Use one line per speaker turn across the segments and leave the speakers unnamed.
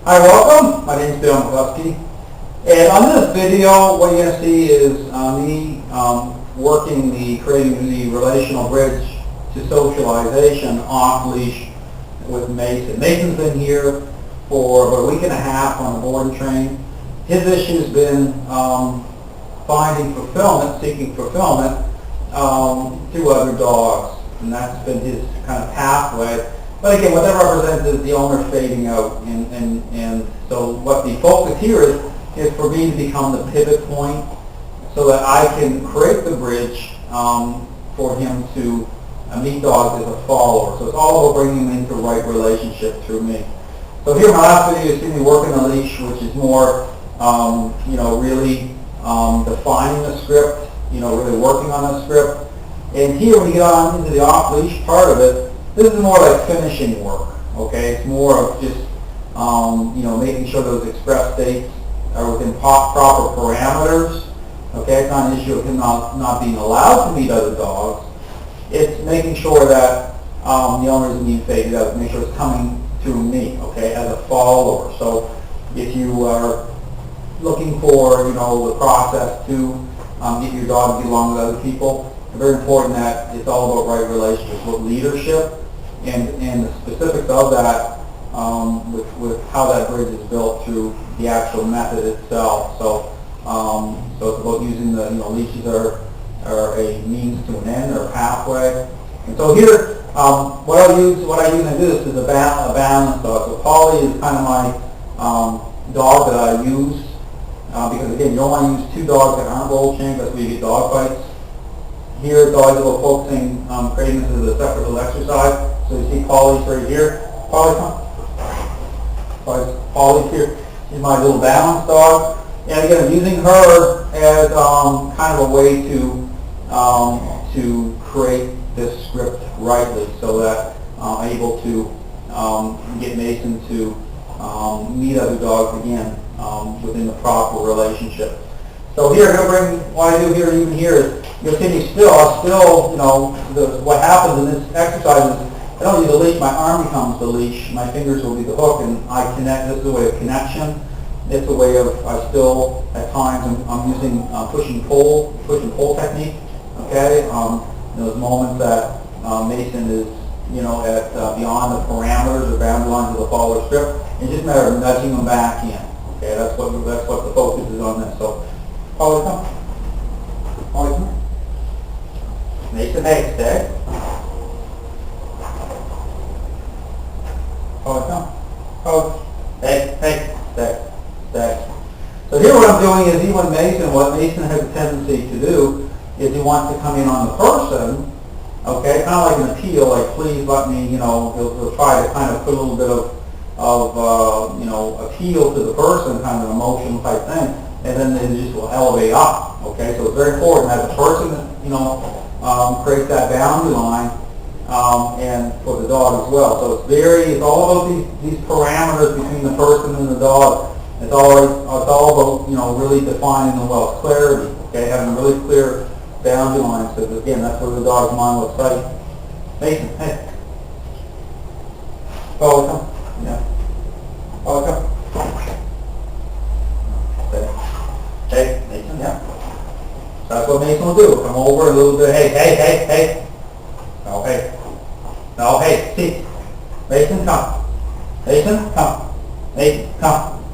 Hi, welcome. My name is Bill McCluskey. And on this video, what you're going to see is me creating the relational bridge to socialization off leash with Mason. Mason's been here for about a week and a half on the board and train. His issue has been finding fulfillment, seeking fulfillment through other dogs. And that's been his kind of pathway. But again, what that represents is the owner fading out. And so what the focus here is for me to become the pivot point so that I can create the bridge for him to meet dogs as a follower. So it's all about bringing him into the right relationship through me. So here in my last video, you see me working the leash, which is more, really defining the script, really working on the script. And here, when you get on into the off-leash part of it, this is more like finishing work, okay? It's more of just, making sure those express states are within proper parameters, okay? It's not an issue of him not being allowed to meet other dogs. It's making sure that the owner isn't being faded out, make sure it's coming through me, okay, as a follower. So if you are looking for, the process to get your dog to get along with other people, it's very important that it's all about right relationships with leadership and the specifics of that with how that bridge is built through the actual method itself. So it's about using the, leashes are a means to an end or a pathway. And so here, what I use to do this is a balance dog. So Polly is kind of my dog that I use because again, you don't want to use two dogs that aren't bowl chained, that's where you get dog fights. Here, dogs are focusing on creating this as a separate little exercise. So you see Polly's right here. Polly, come. Polly's here. She's my little balance dog. And again, I'm using her as kind of a way to create this script rightly so that I'm able to get Mason to meet other dogs again within the proper relationship. So here, I'm going to bring, what I do here, even here, is you'll see me what happens in this exercise is I don't use a leash, my arm becomes the leash, my fingers will be the hook, and I connect. This is a way of connection. It's a way of, I still, at times, I'm using push and pull technique, okay? Those moments that Mason is, at beyond the parameters or boundary lines of the follower script, it's just a matter of nudging them back in, okay? That's what the focus is on this. So, Polly, come. Polly, come. Mason, hey, stay. Polly, come. Polly, hey, stay. So here what I'm doing is what Mason has a tendency to do is he wants to come in on the person, okay, kind of like an appeal, like please let me, he'll try to kind of put a little bit of appeal to the person, kind of an emotional type thing, and then they just will elevate up, okay? So it's very important that the person, creates that boundary line, and for the dog as well. So it's all about these parameters between the person and the dog. It's all about, really defining the clarity, okay, having a really clear boundary lines, because again, that's where the dog's mind looks like. Mason, hey. Polly, come. Yeah. Polly, come. Hey, Mason, yeah. That's what Mason will do. Come over a little bit. Hey. No, hey, see. Mason, come. Mason, come. Mason, come.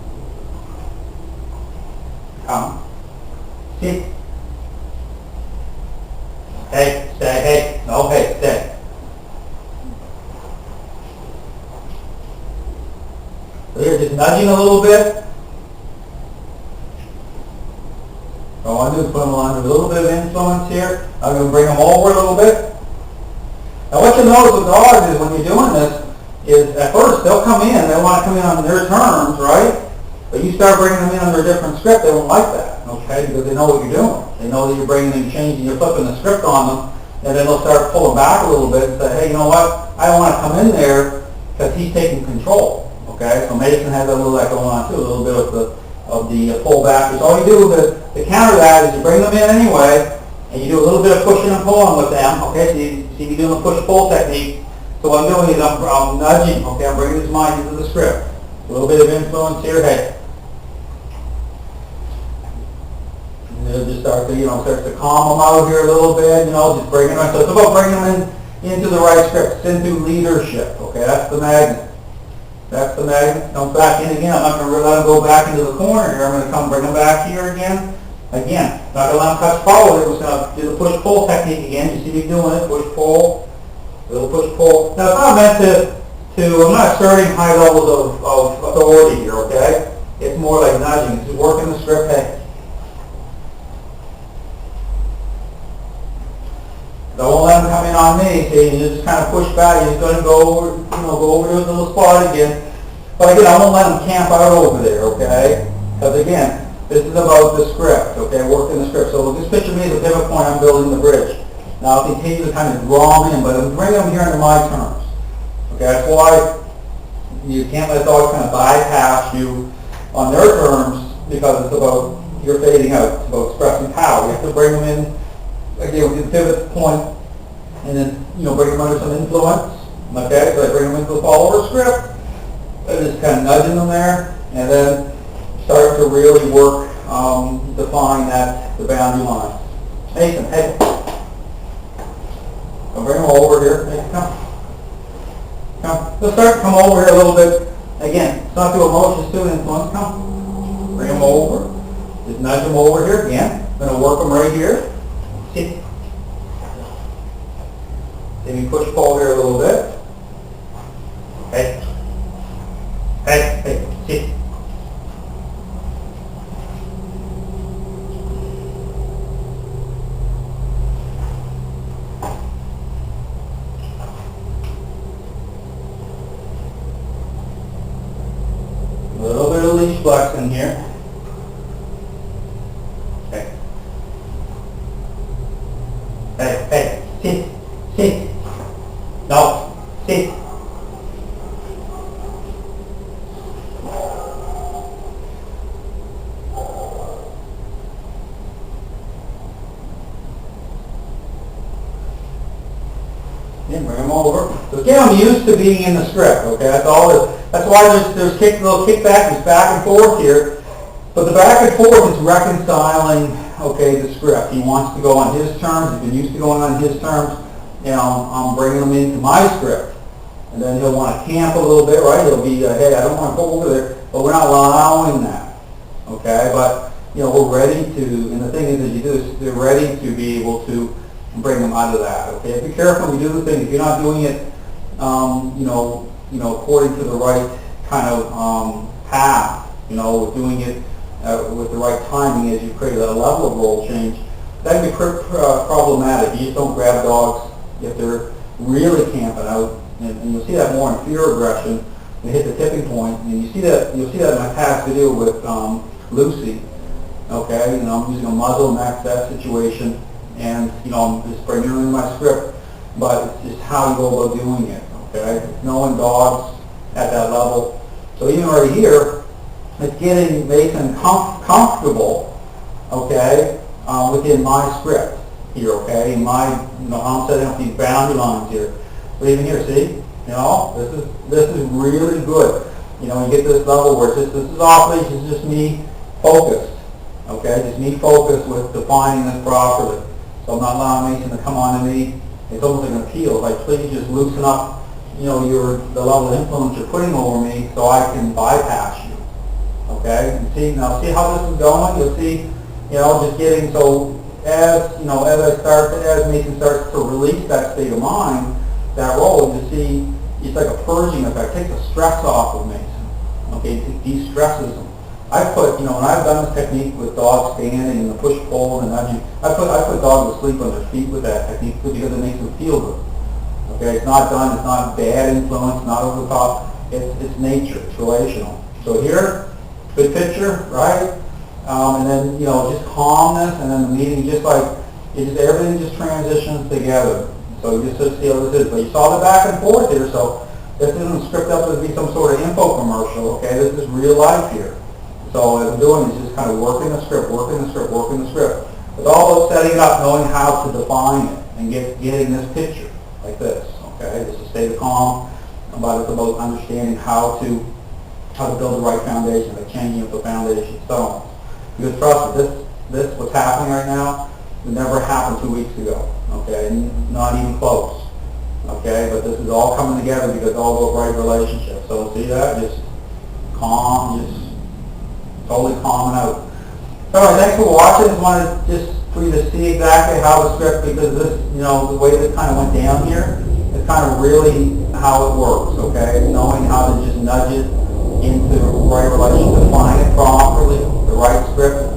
Come. See. Hey, stay, hey. No, hey, stay. So you're just nudging a little bit. All I want to do is put them under a little bit of influence here. I'm going to bring them over a little bit. Now what you notice with dogs is when you're doing this is at first they'll come in, they want to come in on their terms, right? But you start bringing them in under a different script, they won't like that, okay? Because they know what you're doing. They know that you're bringing and changing, you're flipping the script on them, and then they'll start pulling back a little bit and say, hey, you know what? I don't want to come in there because he's taking control, okay? So Mason has a little of that going on too, a little bit of the pull back. So all you do to counter that is you bring them in anyway, and you do a little bit of pushing and pulling with them, okay? So you see me doing the push-pull technique. So what I'm doing is I'm nudging, okay? I'm bringing his mind into the script. A little bit of influence here, hey. And they'll just start to, starts to calm them out here a little bit, just bringing them in. So it's about bringing them into the right script. It's into leadership, okay? That's the magnet. That's the magnet. Come back in again. I'm not going to let them go back into the corner here. I'm going to come bring them back here again. Again, not going to let them touch forward. We're just going to do the push-pull technique again. You see me doing it. Push-pull. Little push-pull. Now, it's not meant I'm not asserting high levels of authority here, okay? It's more like nudging. It's just working the script. Hey. Don't let them come in on me. See, you just kind of push back. You're just going to go over to the little spot again. But again, I won't let them camp out over there, okay? Because again, this is about the script, okay? Working the script. So just picture me as a pivot point. I'm building the bridge. Now I'll continue to kind of draw them in, but I'm bringing them here into my terms. Okay, that's why you can't let dogs kind of bypass you on their terms, because it's about, you're fading out. It's about expressing power. You have to bring them in, again, with the pivot point, and then, bring them under some influence. Okay, so I bring them into the follower script. I just kind of nudging them there, and then start to really work, define the boundary lines. Mason, hey. I'll bring them over here. Hey, come. Let's start to come over here a little bit. Again, it's not through emotion, it's through influence. Come. Bring them over. Just nudge them over here again. I'm going to work them right here. Sit. Then you push pull here a little bit. Hey. Hey. Sit. A little bit of leash flex in here. Okay. Hey, sit. No, sit. Then bring them over. So get them used to being in the script, okay? That's all. That's why there's little kickback, there's back and forth here. But the back and forth is reconciling, okay, the script. He wants to go on his terms. He's been used to going on his terms. I'm bringing him into my script. And then he'll want to camp a little bit, right? He'll be, hey, I don't want to go over there. But we're not allowing that, okay? But, we're ready to, and the thing is, as you do this, they're ready to be able to bring them out of that, okay? Be careful when you do the thing. If you're not doing it, according to the right kind of path, doing it with the right timing as you create a level of role change, that can be problematic. You just don't grab dogs if they're really camping out, and you'll see that more in fear aggression. They hit the tipping point, and you'll see that in my past video with Lucy. Okay, I'm using a muzzle to match that situation, and I'm just bringing her in my script, but it's just how you go about doing it. Okay, knowing dogs at that level. So even right here, it's getting Mason comfortable, okay, within my script here, okay, in my, how I'm setting up these boundary lines here. But even here, see, this is really good. You get this level where this is off leash, it's just me focused, okay, just me focused with defining this properly. So I'm not allowing Mason to come on to me. It's almost like an appeal, like please just loosen up the level of influence you're putting over me so I can bypass you. Okay? And see how this is going? You'll see, just getting, so as Mason starts to release that state of mind, that role, you see, it's like a purging effect. It takes the stress off of Mason. Okay? It de-stresses him. I put, when I've done this technique with dogs standing and the push-pull and nudging, I put dogs to sleep on their feet with that technique because it makes them feel good. Okay, it's not done, it's not bad influence, not over the top, it's nature, it's relational. So here, good picture, right? And then, just calmness, and then the meeting, everything just transitions together. So you just see how this is. But you saw the back and forth here, so this isn't scripted up to be some sort of info commercial, okay? This is real life here. So what I'm doing is just kind of working the script. It's all about setting it up, knowing how to define it, and getting this picture. Like this, okay? This is state of calm, but it's about understanding how to how to build the right foundation, like changing up the foundation stones. Because trust me, this what's happening right now, it never happened 2 weeks ago, okay? Not even close, okay? But this is all coming together because of all those right relationships. So see that? Just calm, just totally calming out. All right, thanks for watching. Just wanted just for you to see exactly how the script, because this, the way this kind of went down here, it's kind of really how it works, okay? Knowing how to just nudge it into the right relation, define it properly, the right script.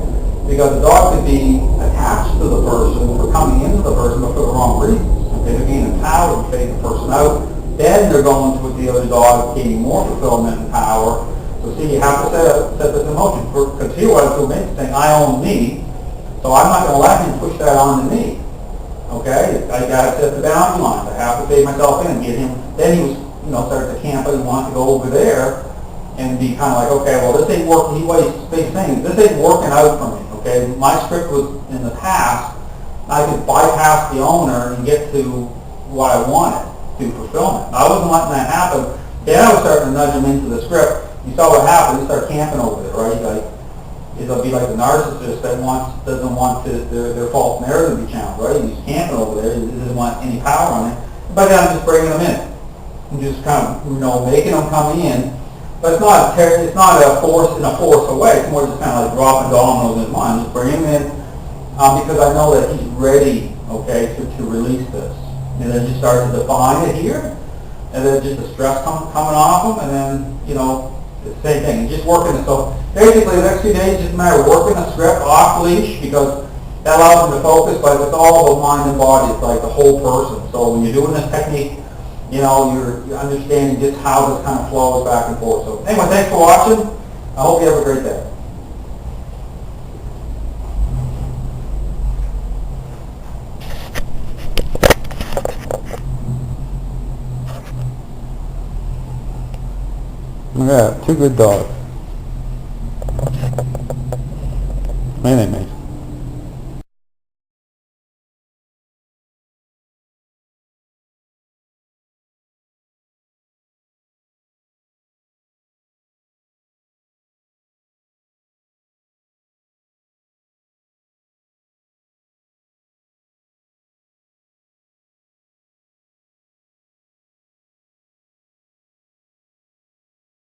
Because the dog could be attached to the person for coming into the person, but for the wrong reasons. Okay, they're being empowered to take the person out. Then they're going with the other dog, gaining more fulfillment and power. So see, you have to set this in motion. Because he was to make saying, I own me, so I'm not going to let him push that on to me. Okay, I got to set the boundary lines. I have to save myself in and get him. Then he was, started to camp out and want to go over there and be kind of like, okay, well, this ain't working. He was big thing. This ain't working out for me. Okay, my script was in the past. I could bypass the owner and get to what I wanted, to fulfillment. I wasn't letting that happen. Then I was starting to nudge him into the script. You saw what happened. He started camping over there, right? It'll be like the narcissist that doesn't want their false narrative to be challenged, right? He's camping over there. He doesn't want any power on it. But then I'm just bringing him in. I'm just kind of, making him come in. But it's not a force in a forceful way. It's more just kind of like dropping dominoes in his mind. Just bring him in because I know that he's ready, okay, to release this. And then just start to define it here. And then just the stress coming off him. And then, the same thing. And just working it. So basically the next few days, just a matter of working the script off leash because that allows him to focus. But it's all about mind and body. It's like the whole person. So when you're doing this technique, you're understanding just how this kind of flows back and forth. So anyway, thanks for watching. I hope you have a great day. Yeah, two good dogs. Maybe.